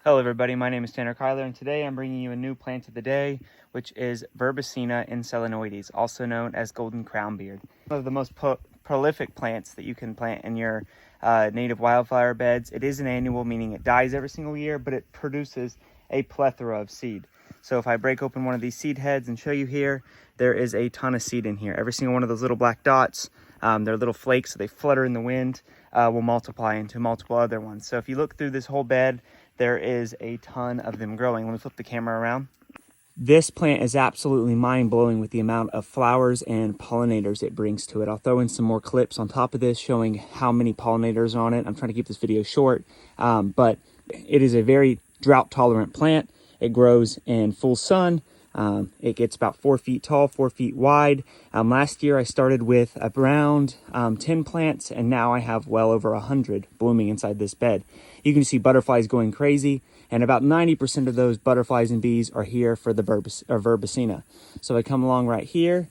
Hello everybody, my name is Tanner Kyler, and today I'm bringing you a new plant of the day, which is Verbesina encelioides, also known as golden crownbeard. One of the most prolific plants that you can plant in your native wildflower beds. It is an annual, meaning it dies every single year, but it produces a plethora of seed. So if I break open one of these seed heads and show you here, there is a ton of seed in here. Every single one of those little black dots, they're little flakes, so they flutter in the wind, will multiply into multiple other ones. So if you look through this whole bed, there is a ton of them growing. Let me flip the camera around. This plant is absolutely mind-blowing with the amount of flowers and pollinators it brings to it. I'll throw in some more clips on top of this showing how many pollinators are on it. I'm trying to keep this video short, but it is a very drought-tolerant plant. It grows in full sun. It gets about 4 feet tall, 4 feet wide. Last year I started with around 10 plants, and now I have well over 100 blooming inside this bed. You can see butterflies going crazy, and about 90% of those butterflies and bees are here for the Verbesina. So I come along right here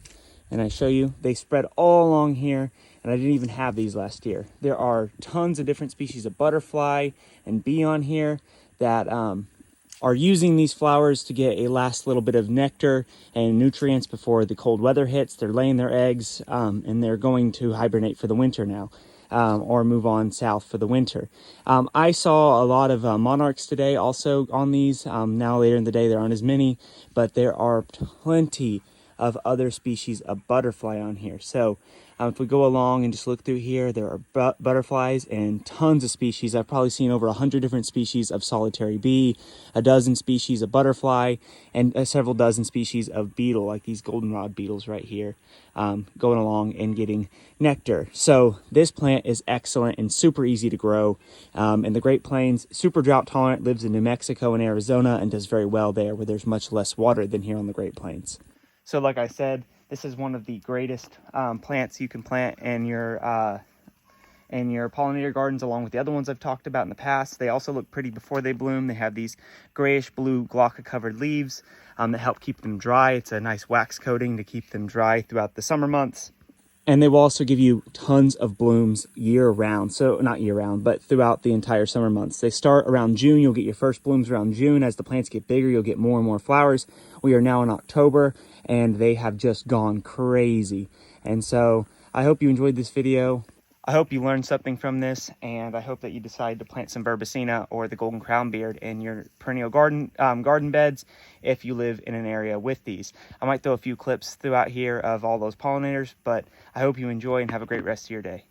and I show you, they spread all along here, and I didn't even have these last year. There are tons of different species of butterfly and bee on here that are using these flowers to get a last little bit of nectar and nutrients before the cold weather hits. They're laying their eggs, and they're going to hibernate for the winter now, or move on south for the winter. I saw a lot of monarchs today also on these. Now later in the day there aren't as many, but there are plenty of other species of butterfly on here. So if we go along and just look through here, there are butterflies and tons of species. I've probably seen over 100 different species of solitary bee, a dozen species of butterfly, and several dozen species of beetle, like these goldenrod beetles right here, going along and getting nectar. So this plant is excellent and super easy to grow in the Great Plains, super drought tolerant, lives in New Mexico and Arizona, and does very well there where there's much less water than here on the Great Plains. So like I said, this is one of the greatest plants you can plant in your pollinator gardens, along with the other ones I've talked about in the past. They also look pretty before they bloom. They have these grayish blue glauca covered leaves that help keep them dry. It's a nice wax coating to keep them dry throughout the summer months. And they will also give you tons of blooms year round. So not year round, but throughout the entire summer months. They start around June. You'll get your first blooms around June. As the plants get bigger, you'll get more and more flowers. We are now in October, and they have just gone crazy. And so I hope you enjoyed this video. I hope you learned something from this, and I hope that you decide to plant some Verbesina or the golden crownbeard in your perennial garden beds if you live in an area with these. I might throw a few clips throughout here of all those pollinators, but I hope you enjoy and have a great rest of your day.